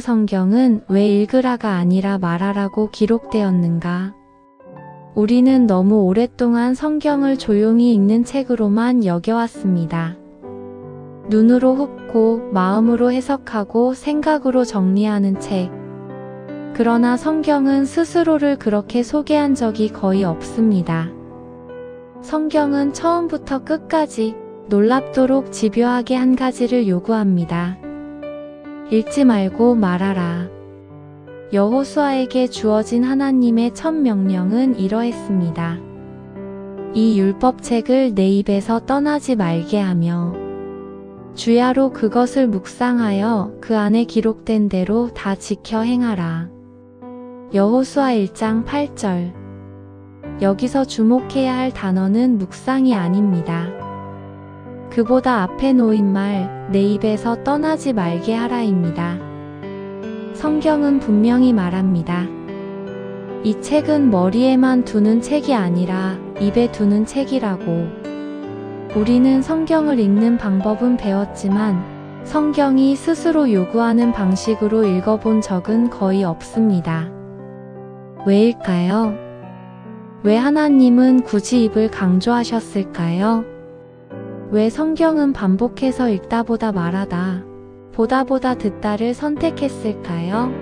성경은 왜 읽으라가 아니라 말하라고 기록되었는가? 우리는 너무 오랫동안 성경을 조용히 읽는 책으로만 여겨왔습니다. 눈으로 훑고 마음으로 해석하고 생각으로 정리하는 책. 그러나 성경은 스스로를 그렇게 소개한 적이 거의 없습니다. 성경은 처음부터 끝까지 놀랍도록 집요하게 한 가지를 요구합니다. 읽지 말고 말하라. 여호수아에게 주어진 하나님의 첫 명령은 이러했습니다. 이 율법책을 내 입에서 떠나지 말게 하며 주야로 그것을 묵상하여 그 안에 기록된 대로 다 지켜 행하라. 여호수아 1장 8절. 여기서 주목해야 할 단어는 묵상이 아닙니다. 그보다 앞에 놓인 말, 내 입에서 떠나지 말게 하라입니다. 성경은 분명히 말합니다. 이 책은 머리에만 두는 책이 아니라 입에 두는 책이라고. 우리는 성경을 읽는 방법은 배웠지만 성경이 스스로 요구하는 방식으로 읽어본 적은 거의 없습니다. 왜일까요? 왜 하나님은 굳이 입을 강조하셨을까요? 왜 성경은 반복해서 읽다보다 말하다, 보다보다 듣다를 선택했을까요?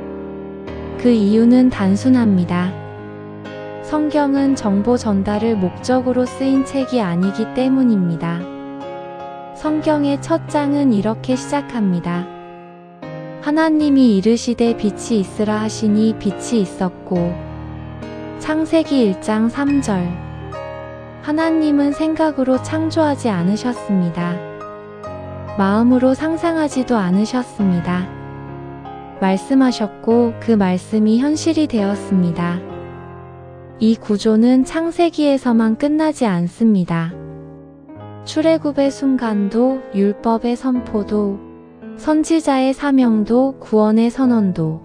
그 이유는 단순합니다. 성경은 정보 전달을 목적으로 쓰인 책이 아니기 때문입니다. 성경의 첫 장은 이렇게 시작합니다. 하나님이 이르시되 빛이 있으라 하시니 빛이 있었고. 창세기 1장 3절. 하나님은 생각으로 창조하지 않으셨습니다. 마음으로 상상하지도 않으셨습니다. 말씀하셨고 그 말씀이 현실이 되었습니다. 이 구조는 창세기에서만 끝나지 않습니다. 출애굽의 순간도, 율법의 선포도, 선지자의 사명도, 구원의 선언도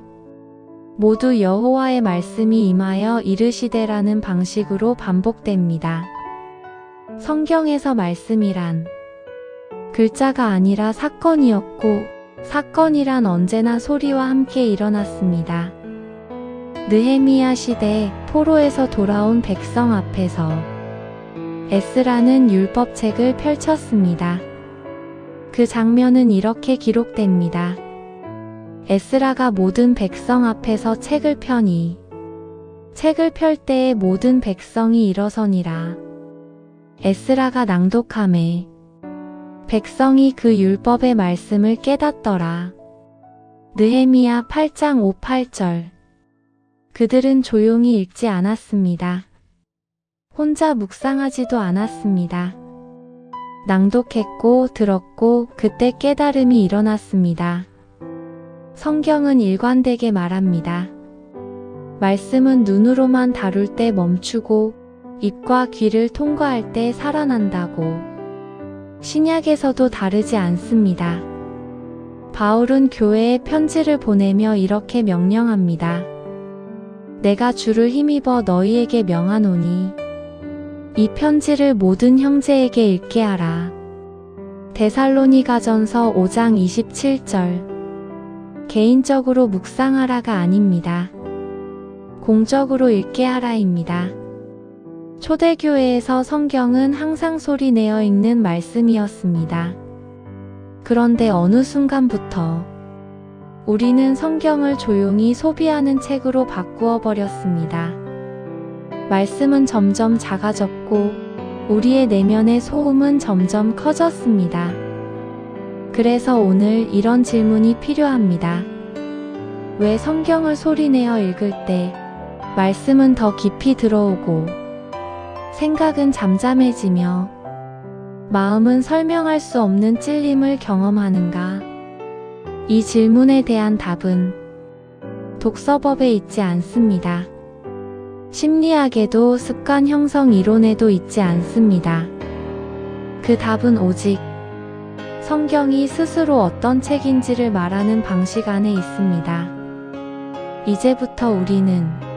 모두 여호와의 말씀이 임하여 이르시되라는 방식으로 반복됩니다. 성경에서 말씀이란 글자가 아니라 사건이었고, 사건이란 언제나 소리와 함께 일어났습니다. 느헤미야 시대 포로에서 돌아온 백성 앞에서 에스라는 율법책을 펼쳤습니다. 그 장면은 이렇게 기록됩니다. 에스라가 모든 백성 앞에서 책을 펴니 책을 펼 때에 모든 백성이 일어서니라. 에스라가 낭독하매 백성이 그 율법의 말씀을 깨닫더라. 느헤미야 8장 5, 8절. 그들은 조용히 읽지 않았습니다. 혼자 묵상하지도 않았습니다. 낭독했고 들었고 그때 깨달음이 일어났습니다. 성경은 일관되게 말합니다. 말씀은 눈으로만 다룰 때 멈추고 입과 귀를 통과할 때 살아난다고. 신약에서도 다르지 않습니다. 바울은 교회에 편지를 보내며 이렇게 명령합니다. 내가 주를 힘입어 너희에게 명하노니 이 편지를 모든 형제에게 읽게 하라. 데살로니가전서 5장 27절. 개인적으로 묵상하라가 아닙니다. 공적으로 읽게 하라입니다. 초대교회에서 성경은 항상 소리내어 읽는 말씀이었습니다. 그런데 어느 순간부터 우리는 성경을 조용히 소비하는 책으로 바꾸어 버렸습니다. 말씀은 점점 작아졌고 우리의 내면의 소음은 점점 커졌습니다. 그래서 오늘 이런 질문이 필요합니다. 왜 성경을 소리내어 읽을 때 말씀은 더 깊이 들어오고 생각은 잠잠해지며 마음은 설명할 수 없는 찔림을 경험하는가? 이 질문에 대한 답은 독서법에 있지 않습니다. 심리학에도 습관 형성 이론에도 있지 않습니다. 그 답은 오직 성경이 스스로 어떤 책인지를 말하는 방식 안에 있습니다. 이제부터 우리는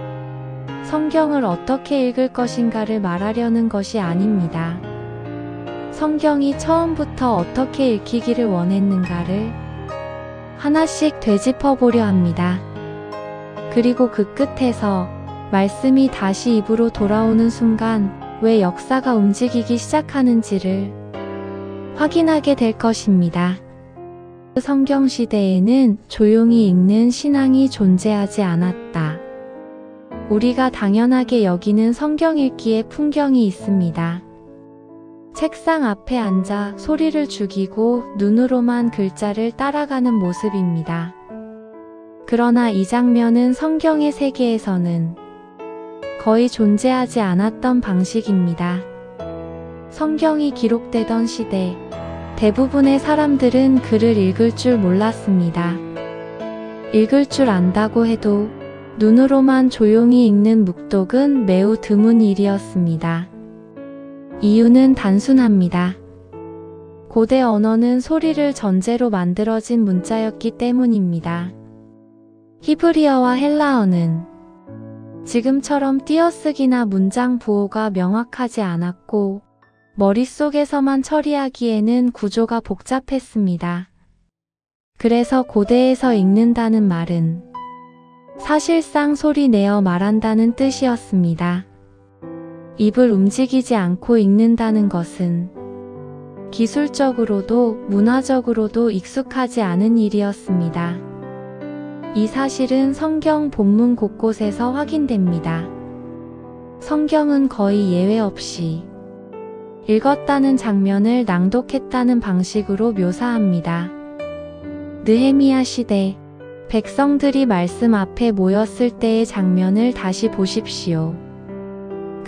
성경을 어떻게 읽을 것인가를 말하려는 것이 아닙니다. 성경이 처음부터 어떻게 읽히기를 원했는가를, 하나씩 되짚어 보려 합니다. 그리고 그 끝에서 말씀이 다시 입으로 돌아오는 순간 왜 역사가 움직이기 시작하는지를 확인하게 될 것입니다. 성경 시대에는 조용히 읽는 신앙이 존재하지 않았다. 우리가 당연하게 여기는 성경 읽기의 풍경이 있습니다. 책상 앞에 앉아 소리를 죽이고 눈으로만 글자를 따라가는 모습입니다. 그러나 이 장면은 성경의 세계에서는 거의 존재하지 않았던 방식입니다. 성경이 기록되던 시대, 대부분의 사람들은 글을 읽을 줄 몰랐습니다. 읽을 줄 안다고 해도 눈으로만 조용히 읽는 묵독은 매우 드문 일이었습니다. 이유는 단순합니다. 고대 언어는 소리를 전제로 만들어진 문자였기 때문입니다. 히브리어와 헬라어는 지금처럼 띄어쓰기나 문장 부호가 명확하지 않았고 머릿속에서만 처리하기에는 구조가 복잡했습니다. 그래서 고대에서 읽는다는 말은 사실상 소리 내어 말한다는 뜻이었습니다. 입을 움직이지 않고 읽는다는 것은 기술적으로도 문화적으로도 익숙하지 않은 일이었습니다. 이 사실은 성경 본문 곳곳에서 확인됩니다. 성경은 거의 예외 없이 읽었다는 장면을 낭독했다는 방식으로 묘사합니다. 느헤미야 시대, 백성들이 말씀 앞에 모였을 때의 장면을 다시 보십시오.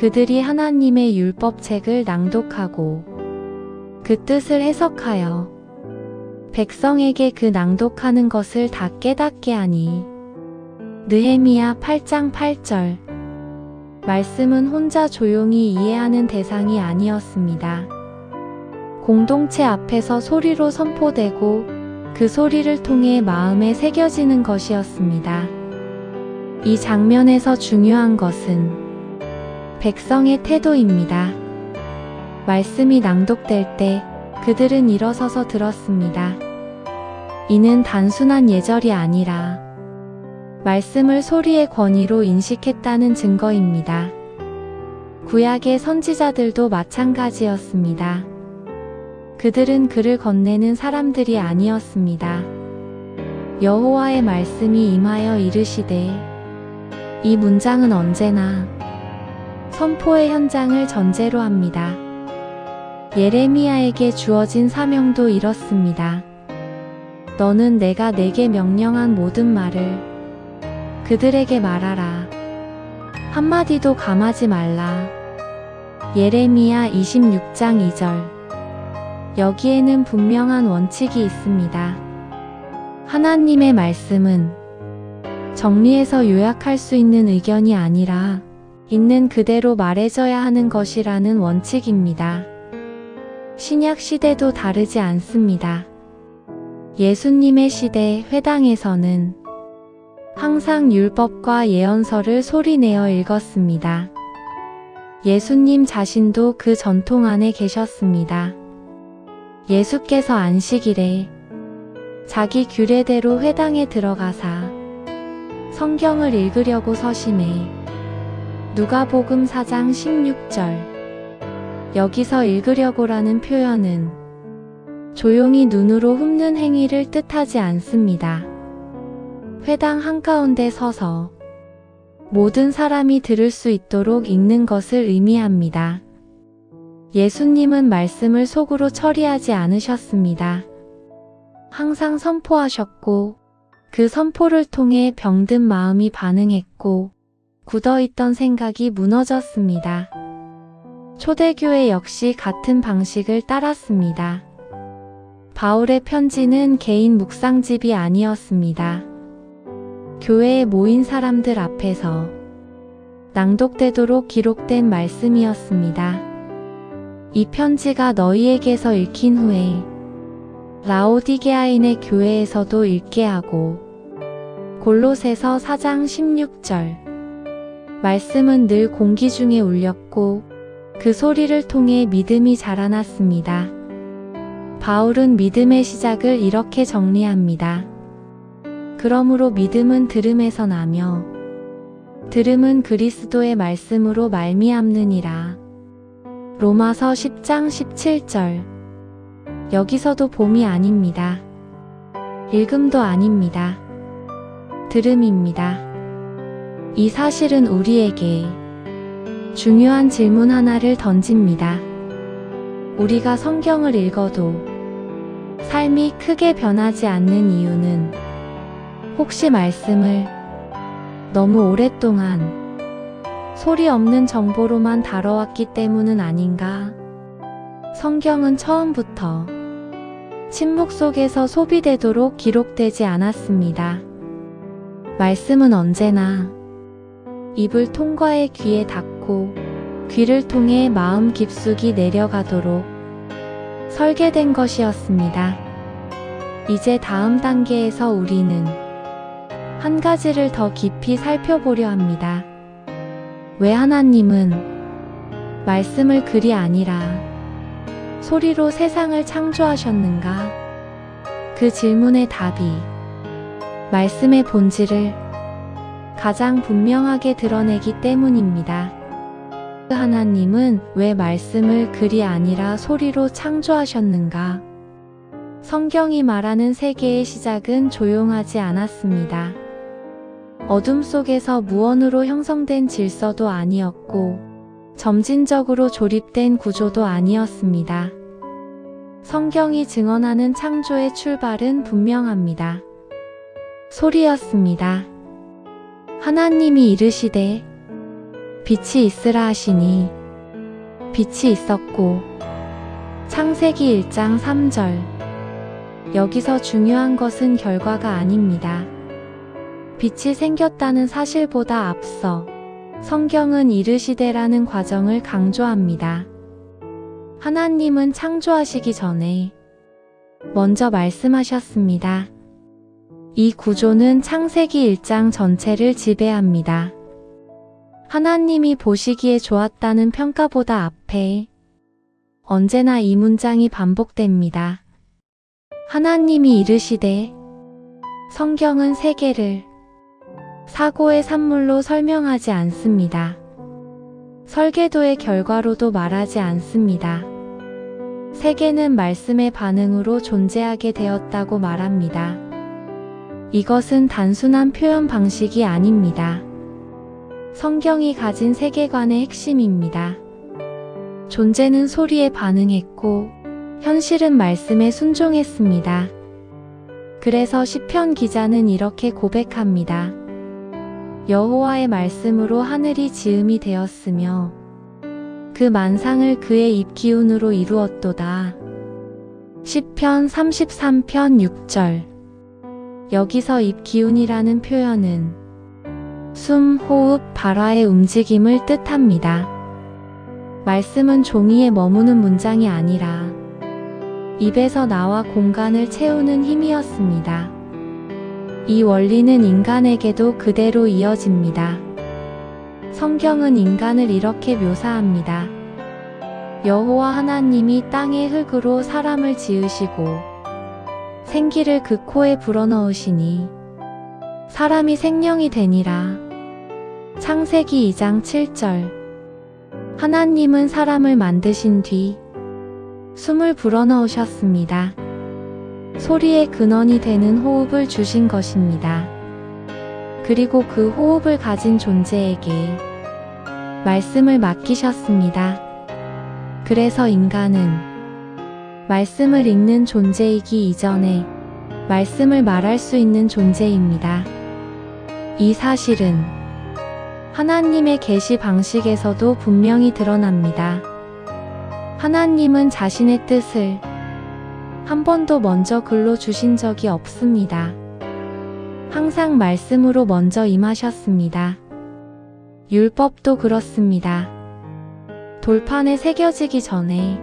그들이 하나님의 율법책을 낭독하고 그 뜻을 해석하여 백성에게 그 낭독하는 것을 다 깨닫게 하니 느헤미야 8장 8절. 말씀은 혼자 조용히 이해하는 대상이 아니었습니다. 공동체 앞에서 소리로 선포되고 그 소리를 통해 마음에 새겨지는 것이었습니다. 이 장면에서 중요한 것은 백성의 태도입니다. 말씀이 낭독될 때 그들은 일어서서 들었습니다. 이는 단순한 예절이 아니라 말씀을 소리의 권위로 인식했다는 증거입니다. 구약의 선지자들도 마찬가지였습니다. 그들은 글을 건네는 사람들이 아니었습니다. 여호와의 말씀이 임하여 이르시되, 이 문장은 언제나 선포의 현장을 전제로 합니다. 예레미야에게 주어진 사명도 이렇습니다. 너는 내가 내게 명령한 모든 말을 그들에게 말하라. 한마디도 감하지 말라. 예레미야 26장 2절. 여기에는 분명한 원칙이 있습니다. 하나님의 말씀은 정리해서 요약할 수 있는 의견이 아니라 있는 그대로 말해져야 하는 것이라는 원칙입니다. 신약 시대도 다르지 않습니다. 예수님의 시대 회당에서는 항상 율법과 예언서를 소리내어 읽었습니다. 예수님 자신도 그 전통 안에 계셨습니다. 예수께서 안식일에 자기 규례대로 회당에 들어가사 성경을 읽으려고 서심해 누가복음 4장 16절. 여기서 읽으려고라는 표현은 조용히 눈으로 훑는 행위를 뜻하지 않습니다. 회당 한가운데 서서 모든 사람이 들을 수 있도록 읽는 것을 의미합니다. 예수님은 말씀을 속으로 처리하지 않으셨습니다. 항상 선포하셨고 그 선포를 통해 병든 마음이 반응했고 굳어있던 생각이 무너졌습니다. 초대교회 역시 같은 방식을 따랐습니다. 바울의 편지는 개인 묵상집이 아니었습니다. 교회에 모인 사람들 앞에서 낭독되도록 기록된 말씀이었습니다. 이 편지가 너희에게서 읽힌 후에 라오디게아인의 교회에서도 읽게 하고 골로새서 4장 16절. 말씀은 늘 공기 중에 울렸고 그 소리를 통해 믿음이 자라났습니다. 바울은 믿음의 시작을 이렇게 정리합니다. 그러므로 믿음은 들음에서 나며 들음은 그리스도의 말씀으로 말미암느니라. 로마서 10장 17절. 여기서도 봄이 아닙니다. 읽음도 아닙니다. 들음입니다. 이 사실은 우리에게 중요한 질문 하나를 던집니다. 우리가 성경을 읽어도 삶이 크게 변하지 않는 이유는 혹시 말씀을 너무 오랫동안 소리 없는 정보로만 다뤄왔기 때문은 아닌가? 성경은 처음부터 침묵 속에서 소비되도록 기록되지 않았습니다. 말씀은 언제나 입을 통과해 귀에 닿고 귀를 통해 마음 깊숙이 내려가도록 설계된 것이었습니다. 이제 다음 단계에서 우리는 한 가지를 더 깊이 살펴보려 합니다. 왜 하나님은 말씀을 글이 아니라 소리로 세상을 창조하셨는가? 그 질문의 답이 말씀의 본질을 가장 분명하게 드러내기 때문입니다. 하나님은 왜 말씀을 글이 아니라 소리로 창조하셨는가? 성경이 말하는 세계의 시작은 조용하지 않았습니다. 어둠 속에서 무언으로 형성된 질서도 아니었고 점진적으로 조립된 구조도 아니었습니다. 성경이 증언하는 창조의 출발은 분명합니다. 소리였습니다. 하나님이 이르시되 빛이 있으라 하시니 빛이 있었고. 창세기 1장 3절. 여기서 중요한 것은 결과가 아닙니다. 빛이 생겼다는 사실보다 앞서 성경은 이르시되라는 과정을 강조합니다. 하나님은 창조하시기 전에 먼저 말씀하셨습니다. 이 구조는 창세기 1장 전체를 지배합니다. 하나님이 보시기에 좋았다는 평가보다 앞에 언제나 이 문장이 반복됩니다. 하나님이 이르시되. 성경은 세계를 사고의 산물로 설명하지 않습니다. 설계도의 결과로도 말하지 않습니다. 세계는 말씀의 반응으로 존재하게 되었다고 말합니다. 이것은 단순한 표현 방식이 아닙니다. 성경이 가진 세계관의 핵심입니다. 존재는 소리에 반응했고 현실은 말씀에 순종했습니다. 그래서 시편 기자는 이렇게 고백합니다. 여호와의 말씀으로 하늘이 지음이 되었으며 그 만상을 그의 입 기운으로 이루었도다. 시편 33편 6절. 여기서 입 기운이라는 표현은 숨, 호흡, 발화의 움직임을 뜻합니다. 말씀은 종이에 머무는 문장이 아니라 입에서 나와 공간을 채우는 힘이었습니다. 이 원리는 인간에게도 그대로 이어집니다. 성경은 인간을 이렇게 묘사합니다. 여호와 하나님이 땅의 흙으로 사람을 지으시고 생기를 그 코에 불어넣으시니 사람이 생명이 되니라. 창세기 2장 7절. 하나님은 사람을 만드신 뒤 숨을 불어넣으셨습니다. 소리의 근원이 되는 호흡을 주신 것입니다. 그리고 그 호흡을 가진 존재에게 말씀을 맡기셨습니다. 그래서 인간은 말씀을 읽는 존재이기 이전에 말씀을 말할 수 있는 존재입니다. 이 사실은 하나님의 계시 방식에서도 분명히 드러납니다. 하나님은 자신의 뜻을 한 번도 먼저 글로 주신 적이 없습니다. 항상 말씀으로 먼저 임하셨습니다. 율법도 그렇습니다. 돌판에 새겨지기 전에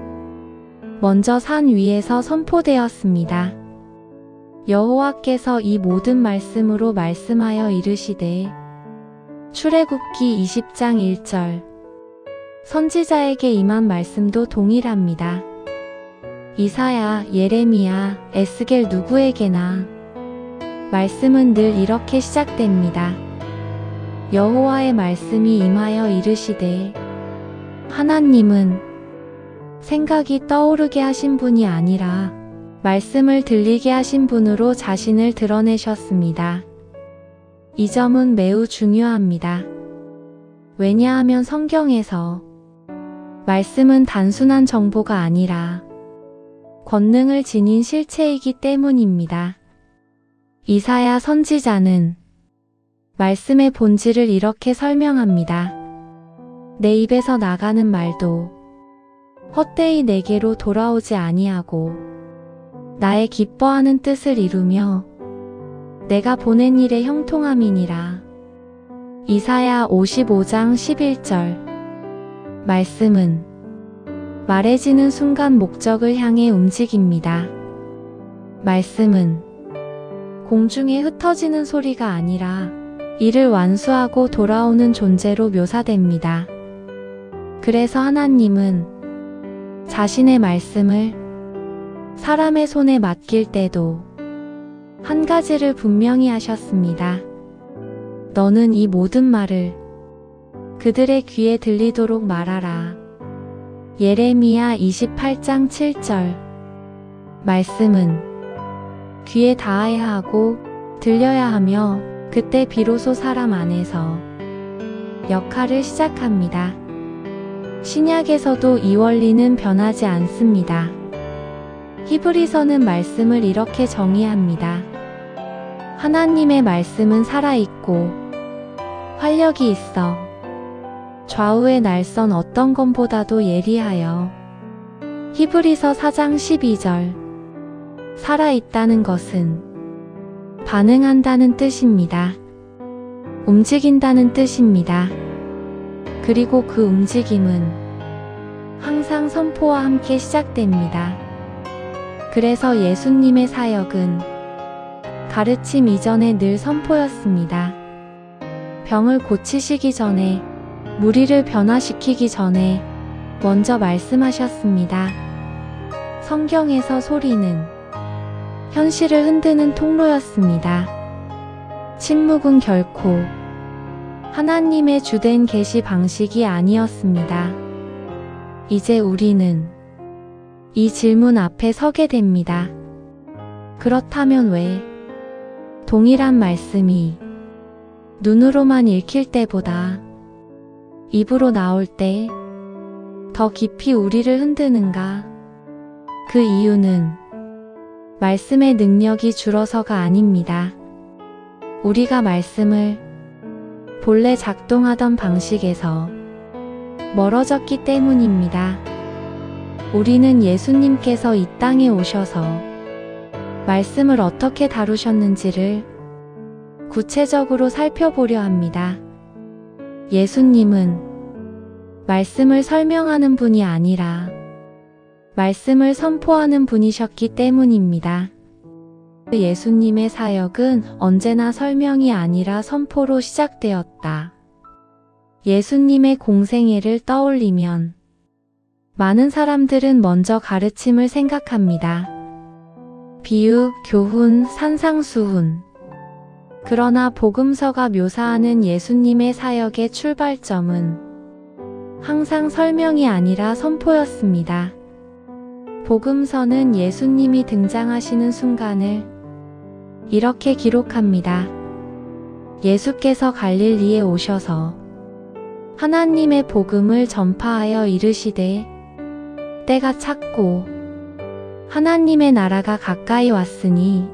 먼저 산 위에서 선포되었습니다. 여호와께서 이 모든 말씀으로 말씀하여 이르시되. 출애굽기 20장 1절. 선지자에게 임한 말씀도 동일합니다. 이사야, 예레미야, 에스겔 누구에게나 말씀은 늘 이렇게 시작됩니다. 여호와의 말씀이 임하여 이르시되. 하나님은 생각이 떠오르게 하신 분이 아니라 말씀을 들리게 하신 분으로 자신을 드러내셨습니다. 이 점은 매우 중요합니다. 왜냐하면 성경에서 말씀은 단순한 정보가 아니라 권능을 지닌 실체이기 때문입니다. 이사야 선지자는 말씀의 본질을 이렇게 설명합니다. 내 입에서 나가는 말도 헛되이 내게로 돌아오지 아니하고 나의 기뻐하는 뜻을 이루며 내가 보낸 일에 형통함이니라. 이사야 55장 11절. 말씀은 말해지는 순간 목적을 향해 움직입니다. 말씀은 공중에 흩어지는 소리가 아니라 이를 완수하고 돌아오는 존재로 묘사됩니다. 그래서 하나님은 자신의 말씀을 사람의 손에 맡길 때도 한 가지를 분명히 하셨습니다. 너는 이 모든 말을 그들의 귀에 들리도록 말하라. 예레미야 28장 7절. 말씀은 귀에 닿아야 하고 들려야 하며 그때 비로소 사람 안에서 역할을 시작합니다. 신약에서도 이 원리는 변하지 않습니다. 히브리서는 말씀을 이렇게 정의합니다. 하나님의 말씀은 살아있고 활력이 있어 좌우의 날선 어떤 검보다도 예리하여. 히브리서 4장 12절. 살아있다는 것은 반응한다는 뜻입니다. 움직인다는 뜻입니다. 그리고 그 움직임은 항상 선포와 함께 시작됩니다. 그래서 예수님의 사역은 가르침 이전에 늘 선포였습니다. 병을 고치시기 전에, 무리를 변화시키기 전에 먼저 말씀하셨습니다. 성경에서 소리는 현실을 흔드는 통로였습니다. 침묵은 결코 하나님의 주된 계시 방식이 아니었습니다. 이제 우리는 이 질문 앞에 서게 됩니다. 그렇다면 왜 동일한 말씀이 눈으로만 읽힐 때보다 입으로 나올 때 더 깊이 우리를 흔드는가? 그 이유는 말씀의 능력이 줄어서가 아닙니다. 우리가 말씀을 본래 작동하던 방식에서 멀어졌기 때문입니다. 우리는 예수님께서 이 땅에 오셔서 말씀을 어떻게 다루셨는지를 구체적으로 살펴보려 합니다. 예수님은 말씀을 설명하는 분이 아니라 말씀을 선포하는 분이셨기 때문입니다. 예수님의 사역은 언제나 설명이 아니라 선포로 시작되었다. 예수님의 공생애를 떠올리면 많은 사람들은 먼저 가르침을 생각합니다. 비유, 교훈, 산상수훈. 그러나 복음서가 묘사하는 예수님의 사역의 출발점은 항상 설명이 아니라 선포였습니다. 복음서는 예수님이 등장하시는 순간을 이렇게 기록합니다. 예수께서 갈릴리에 오셔서 하나님의 복음을 전파하여 이르시되 때가 찼고 하나님의 나라가 가까이 왔으니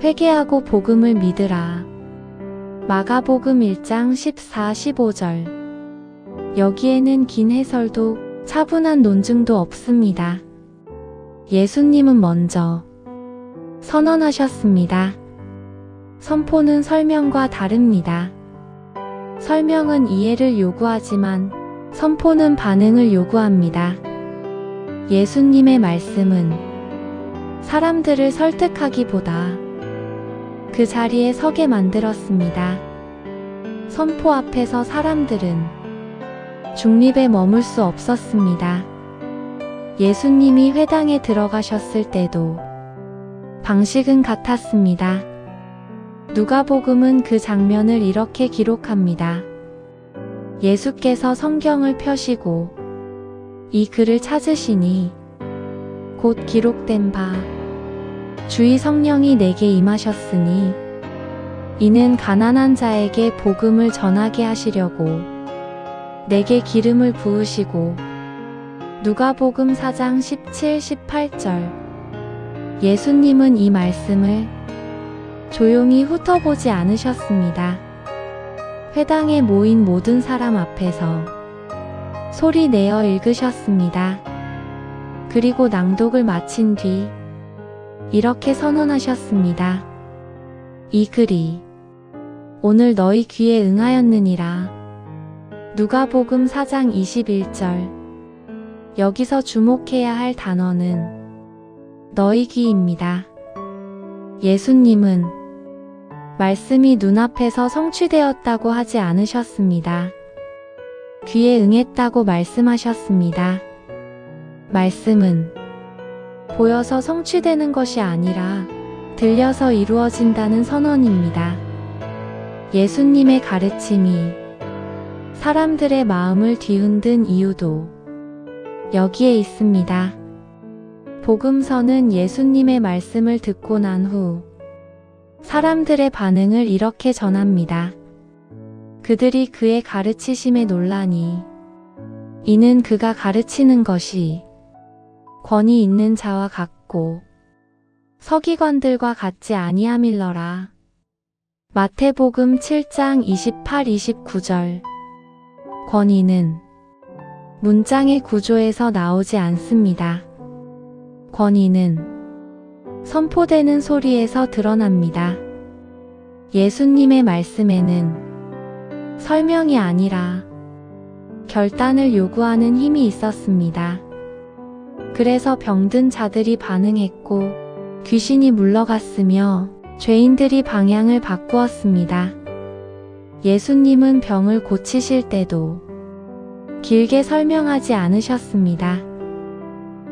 회개하고 복음을 믿으라. 마가복음 1장 14, 15절. 여기에는 긴 해설도 차분한 논증도 없습니다. 예수님은 먼저 선언하셨습니다. 선포는 설명과 다릅니다. 설명은 이해를 요구하지만 선포는 반응을 요구합니다. 예수님의 말씀은 사람들을 설득하기보다 그 자리에 서게 만들었습니다. 선포 앞에서 사람들은 중립에 머물 수 없었습니다. 예수님이 회당에 들어가셨을 때도 방식은 같았습니다. 누가복음은 그 장면을 이렇게 기록합니다. 예수께서 성경을 펴시고 이 글을 찾으시니 곧 기록된 바 주의 성령이 내게 임하셨으니 이는 가난한 자에게 복음을 전하게 하시려고 내게 기름을 부으시고 누가복음 4장 17, 18절. 예수님은 이 말씀을 조용히 훑어보지 않으셨습니다. 회당에 모인 모든 사람 앞에서 소리 내어 읽으셨습니다. 그리고 낭독을 마친 뒤 이렇게 선언하셨습니다. 이 글이 오늘 너희 귀에 응하였느니라. 누가복음 4장 21절. 여기서 주목해야 할 단어는 너희 귀입니다. 예수님은 말씀이 눈앞에서 성취되었다고 하지 않으셨습니다. 귀에 응했다고 말씀하셨습니다. 말씀은 보여서 성취되는 것이 아니라 들려서 이루어진다는 선언입니다. 예수님의 가르침이 사람들의 마음을 뒤흔든 이유도 여기에 있습니다. 복음서는 예수님의 말씀을 듣고 난 후 사람들의 반응을 이렇게 전합니다. 그들이 그의 가르치심에 놀라니 이는 그가 가르치는 것이 권위 있는 자와 같고 서기관들과 같지 아니함일러라. 마태복음 7장 28, 29절. 권위는 문장의 구조에서 나오지 않습니다. 권위는 선포되는 소리에서 드러납니다. 예수님의 말씀에는 설명이 아니라 결단을 요구하는 힘이 있었습니다. 그래서 병든 자들이 반응했고 귀신이 물러갔으며 죄인들이 방향을 바꾸었습니다. 예수님은 병을 고치실 때도 길게 설명하지 않으셨습니다.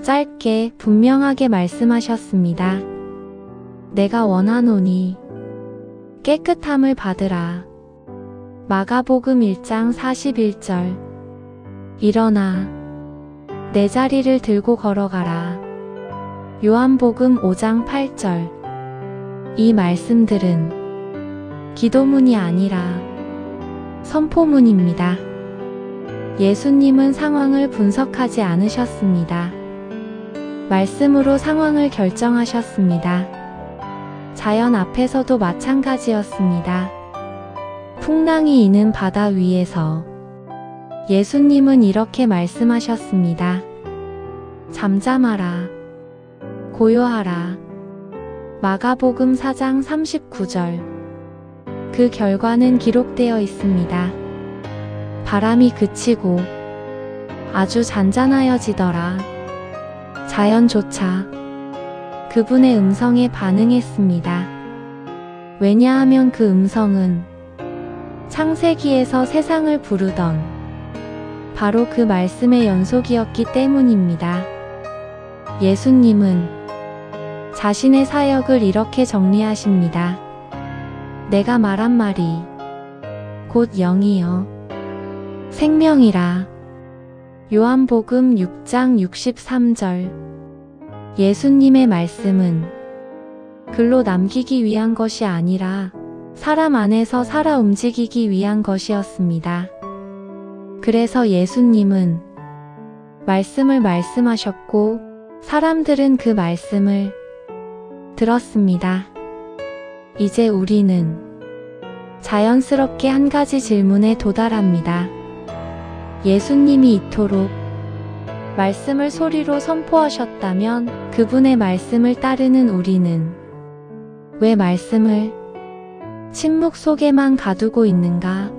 짧게 분명하게 말씀하셨습니다. 내가 원하노니 깨끗함을 받으라. 마가복음 1장 41절. 일어나 내 자리를 들고 걸어가라. 요한복음 5장 8절. 이 말씀들은 기도문이 아니라 선포문입니다. 예수님은 상황을 분석하지 않으셨습니다. 말씀으로 상황을 결정하셨습니다. 자연 앞에서도 마찬가지였습니다. 풍랑이 이는 바다 위에서 예수님은 이렇게 말씀하셨습니다. 잠잠하라. 고요하라. 마가복음 4장 39절. 그 결과는 기록되어 있습니다. 바람이 그치고 아주 잔잔하여지더라. 자연조차 그분의 음성에 반응했습니다. 왜냐하면 그 음성은 창세기에서 세상을 부르던 바로 그 말씀의 연속이었기 때문입니다. 예수님은 자신의 사역을 이렇게 정리하십니다. 내가 말한 말이 곧 영이요 생명이라. 요한복음 6장 63절. 예수님의 말씀은 글로 남기기 위한 것이 아니라 사람 안에서 살아 움직이기 위한 것이었습니다. 그래서 예수님은 말씀을 말씀하셨고 사람들은 그 말씀을 들었습니다. 이제 우리는 자연스럽게 한 가지 질문에 도달합니다. 예수님이 이토록 말씀을 소리로 선포하셨다면 그분의 말씀을 따르는 우리는 왜 말씀을 침묵 속에만 가두고 있는가?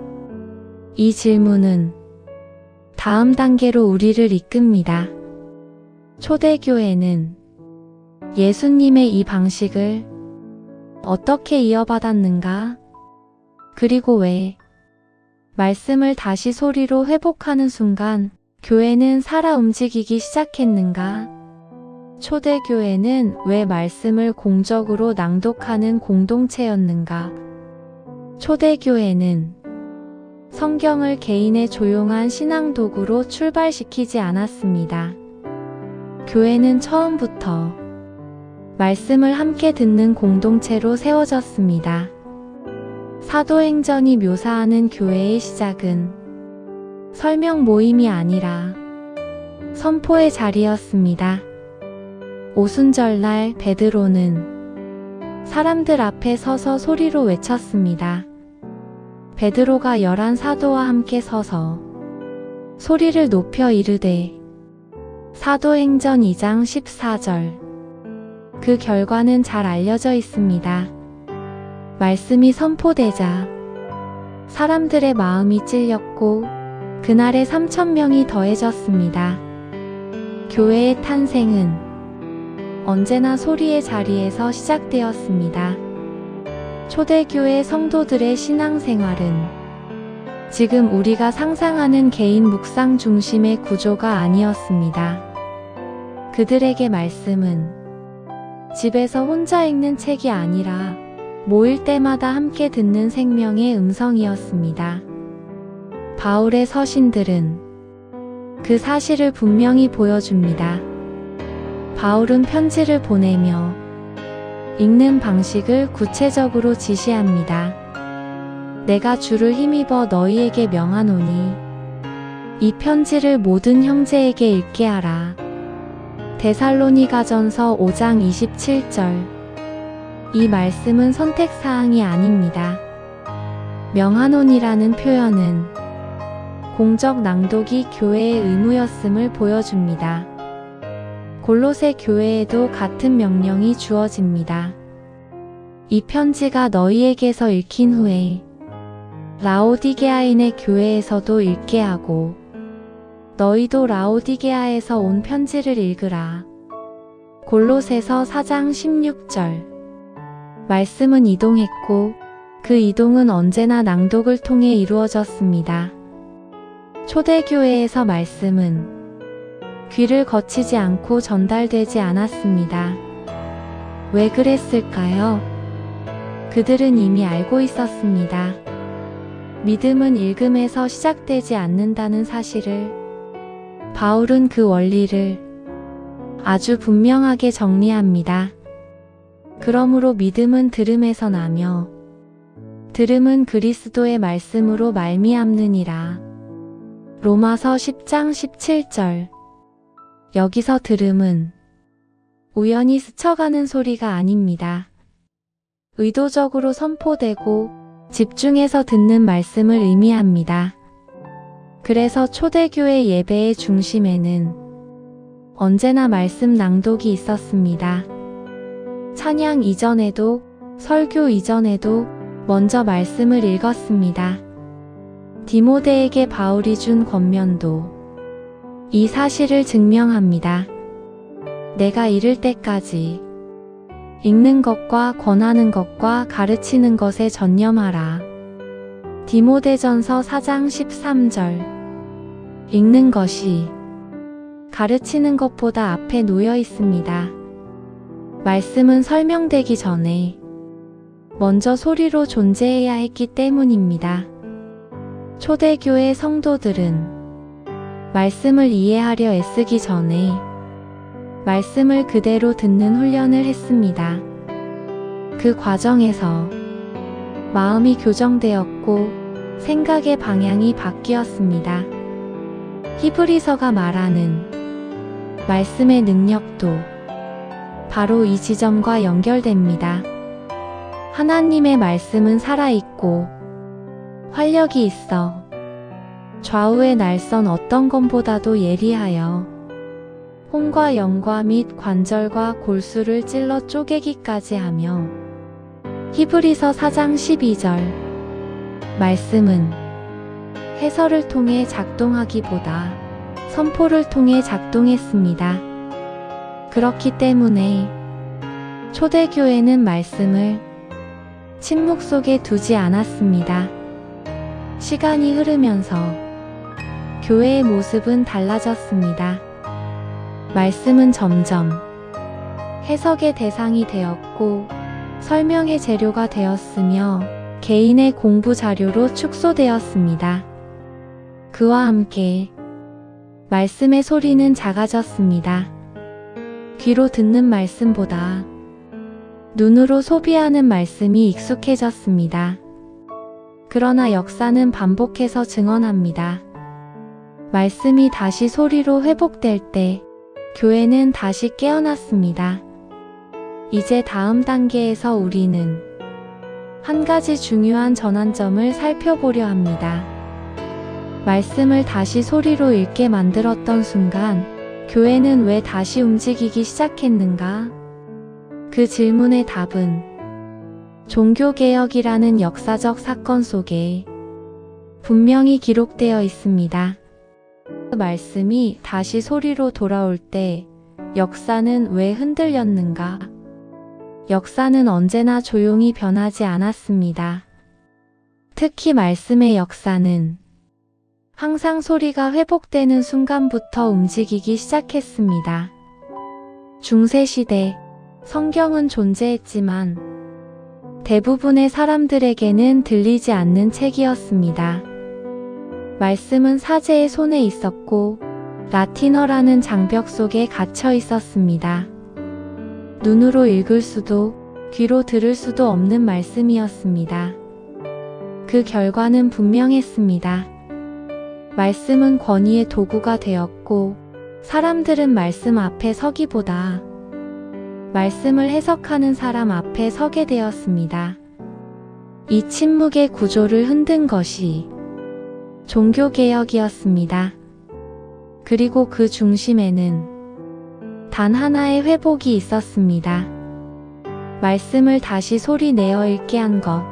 이 질문은 다음 단계로 우리를 이끕니다. 초대교회는 예수님의 이 방식을 어떻게 이어받았는가? 그리고 왜 말씀을 다시 소리로 회복하는 순간 교회는 살아 움직이기 시작했는가? 초대교회는 왜 말씀을 공적으로 낭독하는 공동체였는가? 초대교회는 성경을 개인의 조용한 신앙 도구로 출발시키지 않았습니다. 교회는 처음부터 말씀을 함께 듣는 공동체로 세워졌습니다. 사도행전이 묘사하는 교회의 시작은 설명 모임이 아니라 선포의 자리였습니다. 오순절날 베드로는 사람들 앞에 서서 소리로 외쳤습니다. 베드로가 11사도와 함께 서서 소리를 높여 이르되 사도행전 2장 14절. 그 결과는 잘 알려져 있습니다. 말씀이 선포되자 사람들의 마음이 찔렸고 그날에 3,000명이 더해졌습니다. 교회의 탄생은 언제나 소리의 자리에서 시작되었습니다. 초대교회 성도들의 신앙생활은 지금 우리가 상상하는 개인 묵상 중심의 구조가 아니었습니다. 그들에게 말씀은 집에서 혼자 읽는 책이 아니라 모일 때마다 함께 듣는 생명의 음성이었습니다. 바울의 서신들은 그 사실을 분명히 보여줍니다. 바울은 편지를 보내며 읽는 방식을 구체적으로 지시합니다. 내가 주를 힘입어 너희에게 명하노니 이 편지를 모든 형제에게 읽게 하라. 데살로니가전서 5장 27절. 이 말씀은 선택사항이 아닙니다. 명하노니라는 표현은 공적 낭독이 교회의 의무였음을 보여줍니다. 골로새 교회에도 같은 명령이 주어집니다. 이 편지가 너희에게서 읽힌 후에 라오디게아인의 교회에서도 읽게 하고 너희도 라오디게아에서 온 편지를 읽으라. 골로새서 4장 16절. 말씀은 이동했고 그 이동은 언제나 낭독을 통해 이루어졌습니다. 초대교회에서 말씀은 귀를 거치지 않고 전달되지 않았습니다. 왜 그랬을까요? 그들은 이미 알고 있었습니다. 믿음은 읽음에서 시작되지 않는다는 사실을. 바울은 그 원리를 아주 분명하게 정리합니다. 그러므로 믿음은 들음에서 나며 들음은 그리스도의 말씀으로 말미암느니라. 로마서 10장 17절. 여기서 들음은 우연히 스쳐가는 소리가 아닙니다. 의도적으로 선포되고 집중해서 듣는 말씀을 의미합니다. 그래서 초대교회 예배의 중심에는 언제나 말씀 낭독이 있었습니다. 찬양 이전에도 설교 이전에도 먼저 말씀을 읽었습니다. 디모데에게 바울이 준 권면도 이 사실을 증명합니다. 내가 이를 때까지 읽는 것과 권하는 것과 가르치는 것에 전념하라. 디모데전서 4장 13절. 읽는 것이 가르치는 것보다 앞에 놓여 있습니다. 말씀은 설명되기 전에 먼저 소리로 존재해야 했기 때문입니다. 초대교회 성도들은 말씀을 이해하려 애쓰기 전에 말씀을 그대로 듣는 훈련을 했습니다. 그 과정에서 마음이 교정되었고 생각의 방향이 바뀌었습니다. 히브리서가 말하는 말씀의 능력도 바로 이 지점과 연결됩니다. 하나님의 말씀은 살아있고 활력이 있어 좌우의 날선 어떤 검보다도 예리하여 혼과 영과 및 관절과 골수를 찔러 쪼개기까지 하며 히브리서 4장 12절. 말씀은 해설을 통해 작동하기보다 선포를 통해 작동했습니다. 그렇기 때문에 초대교회는 말씀을 침묵 속에 두지 않았습니다. 시간이 흐르면서 교회의 모습은 달라졌습니다. 말씀은 점점 해석의 대상이 되었고 설명의 재료가 되었으며 개인의 공부 자료로 축소되었습니다. 그와 함께 말씀의 소리는 작아졌습니다. 귀로 듣는 말씀보다 눈으로 소비하는 말씀이 익숙해졌습니다. 그러나 역사는 반복해서 증언합니다. 말씀이 다시 소리로 회복될 때 교회는 다시 깨어났습니다. 이제 다음 단계에서 우리는 한 가지 중요한 전환점을 살펴보려 합니다. 말씀을 다시 소리로 읽게 만들었던 순간 교회는 왜 다시 움직이기 시작했는가? 그 질문의 답은 종교개혁이라는 역사적 사건 속에 분명히 기록되어 있습니다. 그 말씀이 다시 소리로 돌아올 때 역사는 왜 흔들렸는가? 역사는 언제나 조용히 변하지 않았습니다. 특히 말씀의 역사는 항상 소리가 회복되는 순간부터 움직이기 시작했습니다. 중세시대, 성경은 존재했지만 대부분의 사람들에게는 들리지 않는 책이었습니다. 말씀은 사제의 손에 있었고 라틴어라는 장벽 속에 갇혀 있었습니다. 눈으로 읽을 수도 귀로 들을 수도 없는 말씀이었습니다. 그 결과는 분명했습니다. 말씀은 권위의 도구가 되었고 사람들은 말씀 앞에 서기보다 말씀을 해석하는 사람 앞에 서게 되었습니다. 이 침묵의 구조를 흔든 것이 종교개혁이었습니다. 그리고 그 중심에는 단 하나의 회복이 있었습니다. 말씀을 다시 소리 내어 읽게 한 것.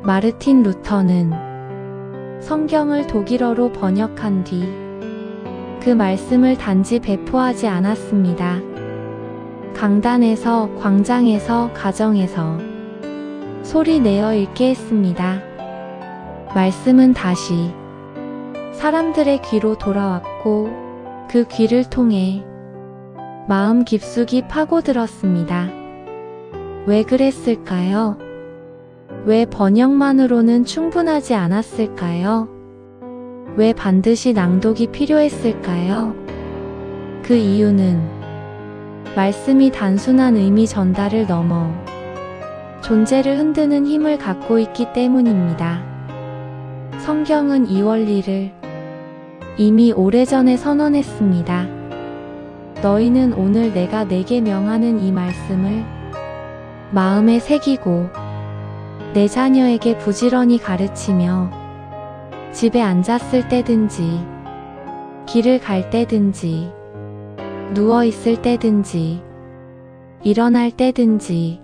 마르틴 루터는 성경을 독일어로 번역한 뒤 그 말씀을 단지 배포하지 않았습니다. 강단에서, 광장에서, 가정에서 소리 내어 읽게 했습니다. 말씀은 다시 사람들의 귀로 돌아왔고 그 귀를 통해 마음 깊숙이 파고들었습니다. 왜 그랬을까요? 왜 번역만으로는 충분하지 않았을까요? 왜 반드시 낭독이 필요했을까요? 그 이유는 말씀이 단순한 의미 전달을 넘어 존재를 흔드는 힘을 갖고 있기 때문입니다. 성경은 이 원리를 이미 오래전에 선언했습니다. 너희는 오늘 내가 내게 명하는 이 말씀을 마음에 새기고 내 자녀에게 부지런히 가르치며 집에 앉았을 때든지 길을 갈 때든지 누워 있을 때든지 일어날 때든지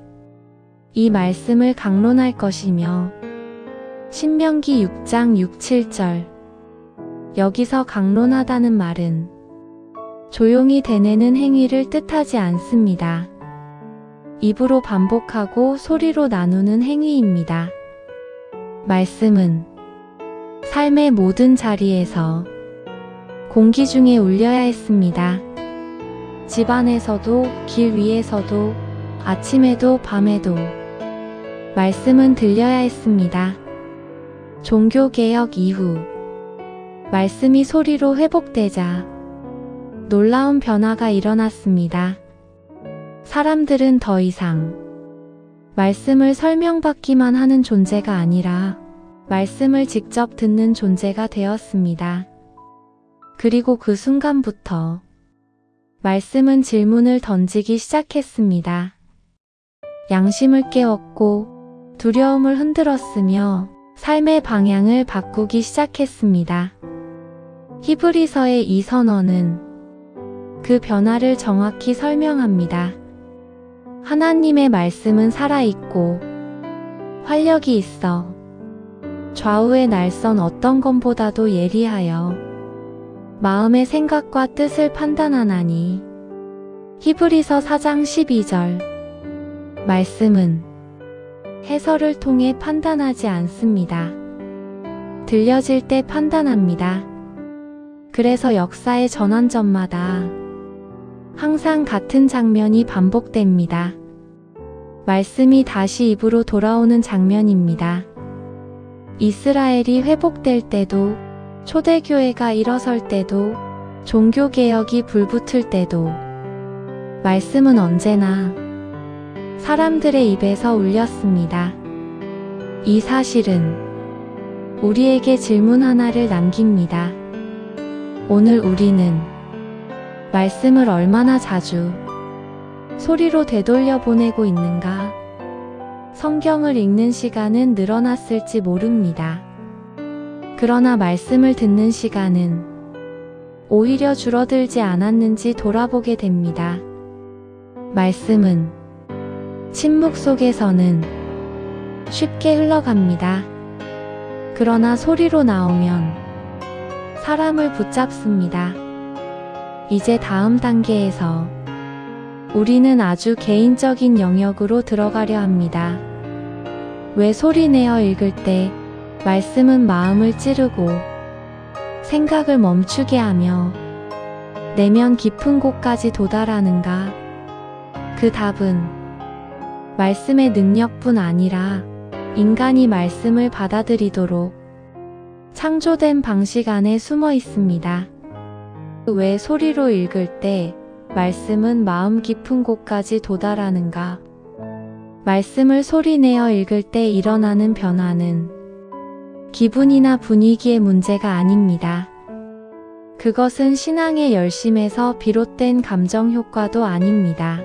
이 말씀을 강론할 것이며 신명기 6장 6, 7절 여기서 강론하다는 말은 조용히 되뇌는 행위를 뜻하지 않습니다. 입으로 반복하고 소리로 나누는 행위입니다. 말씀은 삶의 모든 자리에서 공기 중에 울려야 했습니다. 집 안에서도, 길 위에서도, 아침에도, 밤에도 말씀은 들려야 했습니다. 종교개혁 이후 말씀이 소리로 회복되자 놀라운 변화가 일어났습니다. 사람들은 더 이상 말씀을 설명받기만 하는 존재가 아니라 말씀을 직접 듣는 존재가 되었습니다. 그리고 그 순간부터 말씀은 질문을 던지기 시작했습니다. 양심을 깨웠고 두려움을 흔들었으며 삶의 방향을 바꾸기 시작했습니다. 히브리서의 이 선언은 그 변화를 정확히 설명합니다. 하나님의 말씀은 살아있고 활력이 있어 좌우의 날선 어떤 검보다도 예리하여 마음의 생각과 뜻을 판단하나니. 히브리서 4장 12절. 말씀은 해설을 통해 판단하지 않습니다. 들려질 때 판단합니다. 그래서 역사의 전환점마다 항상 같은 장면이 반복됩니다. 말씀이 다시 입으로 돌아오는 장면입니다. 이스라엘이 회복될 때도, 초대교회가 일어설 때도, 종교개혁이 불붙을 때도, 말씀은 언제나 사람들의 입에서 울렸습니다. 이 사실은 우리에게 질문 하나를 남깁니다. 오늘 우리는 말씀을 얼마나 자주 소리로 되돌려 보내고 있는가? 성경을 읽는 시간은 늘어났을지 모릅니다. 그러나 말씀을 듣는 시간은 오히려 줄어들지 않았는지 돌아보게 됩니다. 말씀은 침묵 속에서는 쉽게 흘러갑니다. 그러나 소리로 나오면 사람을 붙잡습니다. 이제 다음 단계에서 우리는 아주 개인적인 영역으로 들어가려 합니다. 왜 소리내어 읽을 때 말씀은 마음을 찌르고 생각을 멈추게 하며 내면 깊은 곳까지 도달하는가? 그 답은 말씀의 능력뿐 아니라 인간이 말씀을 받아들이도록 창조된 방식 안에 숨어 있습니다. 왜 소리로 읽을 때 말씀은 마음 깊은 곳까지 도달하는가? 말씀을 소리내어 읽을 때 일어나는 변화는 기분이나 분위기의 문제가 아닙니다. 그것은 신앙의 열심에서 비롯된 감정 효과도 아닙니다.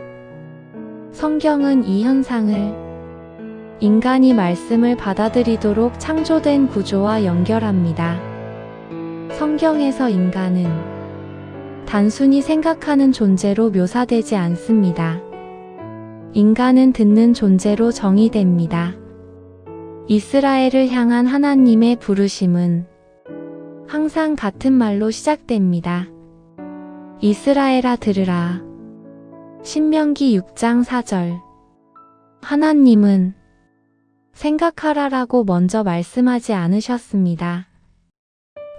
성경은 이 현상을 인간이 말씀을 받아들이도록 창조된 구조와 연결합니다. 성경에서 인간은 단순히 생각하는 존재로 묘사되지 않습니다. 인간은 듣는 존재로 정의됩니다. 이스라엘을 향한 하나님의 부르심은 항상 같은 말로 시작됩니다. 이스라엘아 들으라. 신명기 6장 4절. 하나님은 생각하라라고 먼저 말씀하지 않으셨습니다.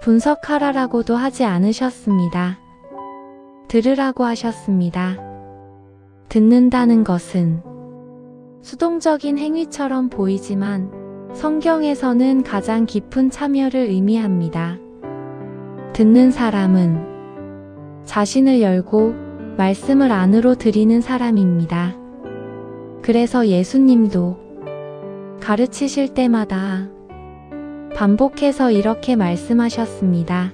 분석하라라고도 하지 않으셨습니다. 들으라고 하셨습니다. 듣는다는 것은 수동적인 행위처럼 보이지만 성경에서는 가장 깊은 참여를 의미합니다. 듣는 사람은 자신을 열고 말씀을 안으로 들이는 사람입니다. 그래서 예수님도 가르치실 때마다 반복해서 이렇게 말씀하셨습니다.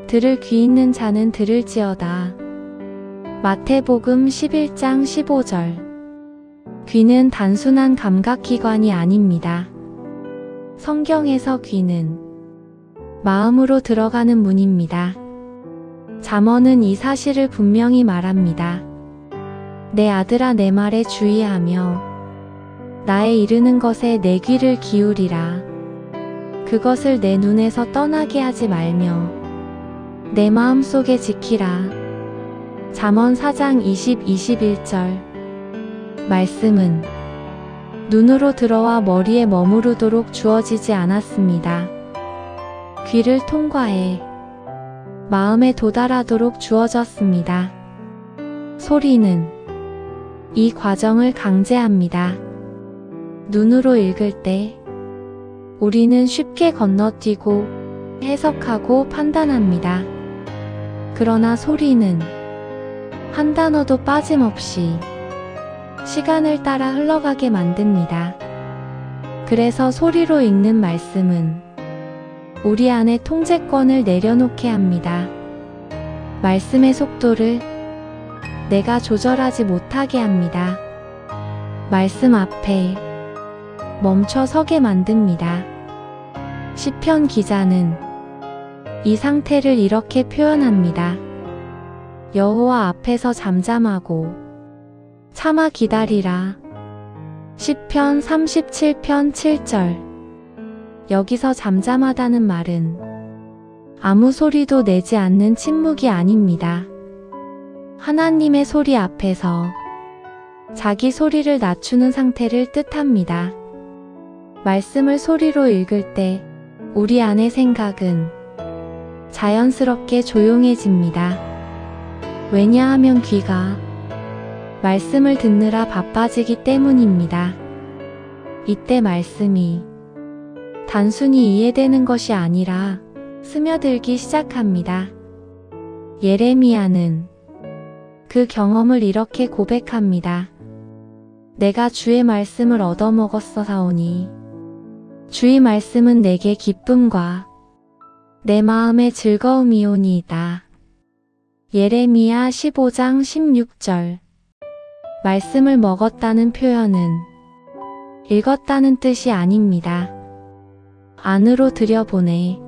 들을 귀 있는 자는 들을지어다. 마태복음 11장 15절. 귀는 단순한 감각기관이 아닙니다. 성경에서 귀는 마음으로 들어가는 문입니다. 잠언은 이 사실을 분명히 말합니다. 내 아들아 내 말에 주의하며 나의 이르는 것에 내 귀를 기울이라. 그것을 내 눈에서 떠나게 하지 말며 내 마음 속에 지키라. 잠언 4장 21절. 말씀은 눈으로 들어와 머리에 머무르도록 주어지지 않았습니다. 귀를 통과해 마음에 도달하도록 주어졌습니다. 소리는 이 과정을 강제합니다. 눈으로 읽을 때 우리는 쉽게 건너뛰고 해석하고 판단합니다. 그러나 소리는 한 단어도 빠짐없이 시간을 따라 흘러가게 만듭니다. 그래서 소리로 읽는 말씀은 우리 안에 통제권을 내려놓게 합니다. 말씀의 속도를 내가 조절하지 못하게 합니다. 말씀 앞에 멈춰 서게 만듭니다. 시편 기자는 이 상태를 이렇게 표현합니다. 여호와 앞에서 잠잠하고 참아 기다리라. 시편 37편 7절. 여기서 잠잠하다는 말은 아무 소리도 내지 않는 침묵이 아닙니다. 하나님의 소리 앞에서 자기 소리를 낮추는 상태를 뜻합니다. 말씀을 소리로 읽을 때 우리 안의 생각은 자연스럽게 조용해집니다. 왜냐하면 귀가 말씀을 듣느라 바빠지기 때문입니다. 이때 말씀이 단순히 이해되는 것이 아니라 스며들기 시작합니다. 예레미야는 그 경험을 이렇게 고백합니다. 내가 주의 말씀을 얻어먹었사오니 주의 말씀은 내게 기쁨과 내 마음의 즐거움이오니이다. 예레미야 15장 16절. 말씀을 먹었다는 표현은 읽었다는 뜻이 아닙니다. 안으로 들여보내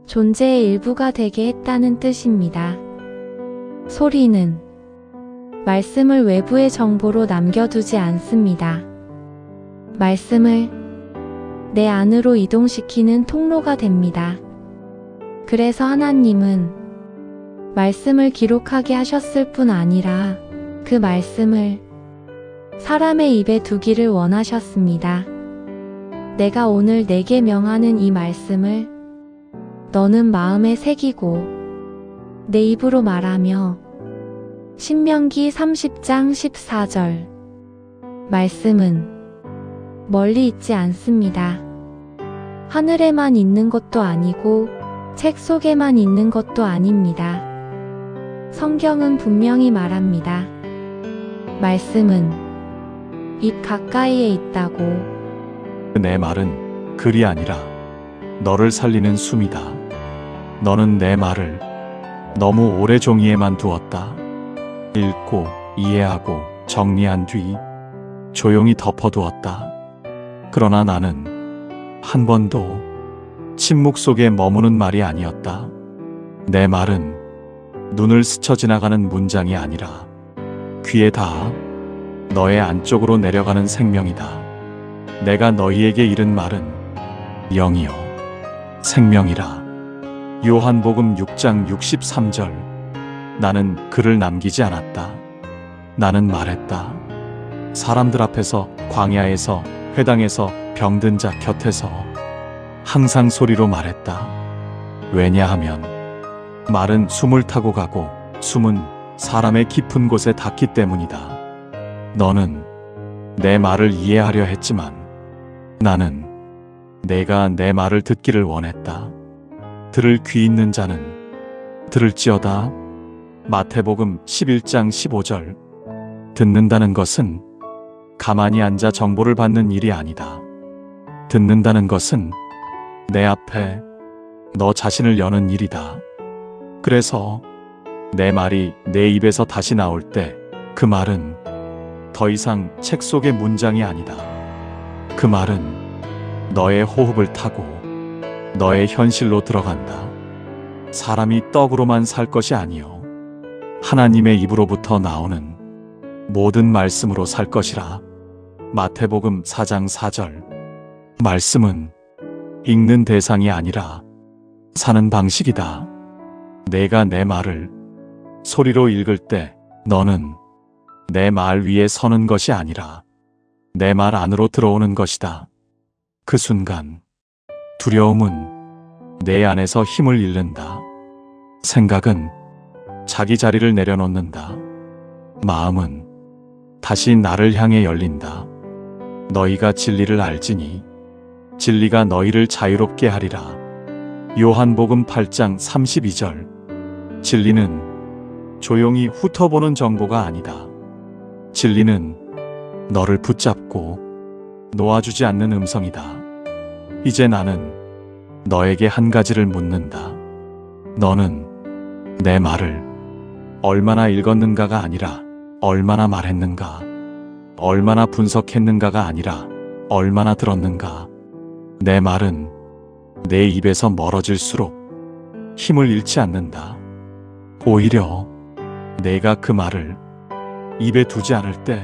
존재의 일부가 되게 했다는 뜻입니다. 소리는 말씀을 외부의 정보로 남겨두지 않습니다. 말씀을 내 안으로 이동시키는 통로가 됩니다. 그래서 하나님은 말씀을 기록하게 하셨을 뿐 아니라 그 말씀을 사람의 입에 두기를 원하셨습니다. 내가 오늘 내게 명하는 이 말씀을 너는 마음에 새기고 내 입으로 말하며 신명기 30장 14절. 말씀은 멀리 있지 않습니다. 하늘에만 있는 것도 아니고 책 속에만 있는 것도 아닙니다. 성경은 분명히 말합니다. 말씀은 입 가까이에 있다고. 내 말은 글이 아니라 너를 살리는 숨이다. 너는 내 말을 너무 오래 종이에만 두었다. 읽고 이해하고 정리한 뒤 조용히 덮어두었다. 그러나 나는 한 번도 침묵 속에 머무는 말이 아니었다. 내 말은 눈을 스쳐 지나가는 문장이 아니라 귀에 닿아 너의 안쪽으로 내려가는 생명이다. 내가 너희에게 이른 말은 영이요 생명이라. 요한복음 6장 63절. 나는 글을 남기지 않았다. 나는 말했다. 사람들 앞에서, 광야에서, 회당에서, 병든 자 곁에서 항상 소리로 말했다. 왜냐하면 말은 숨을 타고 가고 숨은 사람의 깊은 곳에 닿기 때문이다. 너는 내 말을 이해하려 했지만 나는 내가 내 말을 듣기를 원했다. 들을 귀 있는 자는 들을지어다. 마태복음 11장 15절. 듣는다는 것은 가만히 앉아 정보를 받는 일이 아니다. 듣는다는 것은 내 앞에 너 자신을 여는 일이다. 그래서 내 말이 내 입에서 다시 나올 때 그 말은 더 이상 책 속의 문장이 아니다. 그 말은 너의 호흡을 타고 너의 현실로 들어간다. 사람이 떡으로만 살 것이 아니요 하나님의 입으로부터 나오는 모든 말씀으로 살 것이라. 마태복음 4장 4절. 말씀은 읽는 대상이 아니라 사는 방식이다. 내가 내 말을 소리로 읽을 때 너는 내 말 위에 서는 것이 아니라 내 말 안으로 들어오는 것이다. 그 순간 두려움은 내 안에서 힘을 잃는다. 생각은 자기 자리를 내려놓는다. 마음은 다시 나를 향해 열린다. 너희가 진리를 알지니 진리가 너희를 자유롭게 하리라. 요한복음 8장 32절. 진리는 조용히 훑어보는 정보가 아니다. 진리는 너를 붙잡고 놓아주지 않는 음성이다. 이제 나는 너에게 한 가지를 묻는다. 너는 내 말을 얼마나 읽었는가가 아니라 얼마나 말했는가, 얼마나 분석했는가가 아니라 얼마나 들었는가. 내 말은 내 입에서 멀어질수록 힘을 잃지 않는다. 오히려 내가 그 말을 입에 두지 않을 때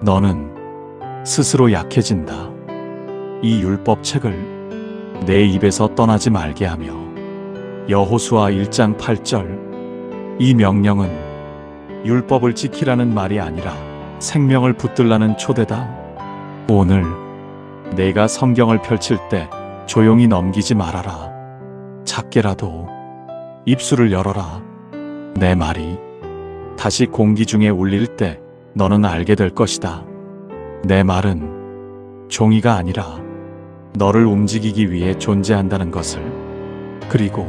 너는 스스로 약해진다. 이 율법책을 내 입에서 떠나지 말게 하며. 여호수아 1장 8절. 이 명령은 율법을 지키라는 말이 아니라 생명을 붙들라는 초대다. 오늘 내가 성경을 펼칠 때 조용히 넘기지 말아라. 작게라도 입술을 열어라. 내 말이 다시 공기 중에 울릴 때 너는 알게 될 것이다. 내 말은 종이가 아니라 너를 움직이기 위해 존재한다는 것을. 그리고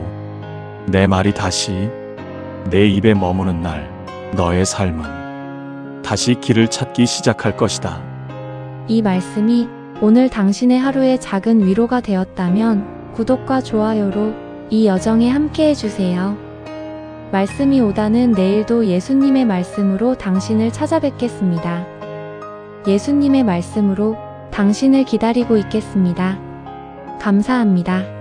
내 말이 다시 내 입에 머무는 날, 너의 삶은 다시 길을 찾기 시작할 것이다. 이 말씀이 오늘 당신의 하루의 작은 위로가 되었다면 구독과 좋아요로 이 여정에 함께 해주세요. 말씀이 오다는 내일도 예수님의 말씀으로 당신을 찾아뵙겠습니다. 예수님의 말씀으로 당신을 기다리고 있겠습니다. 감사합니다.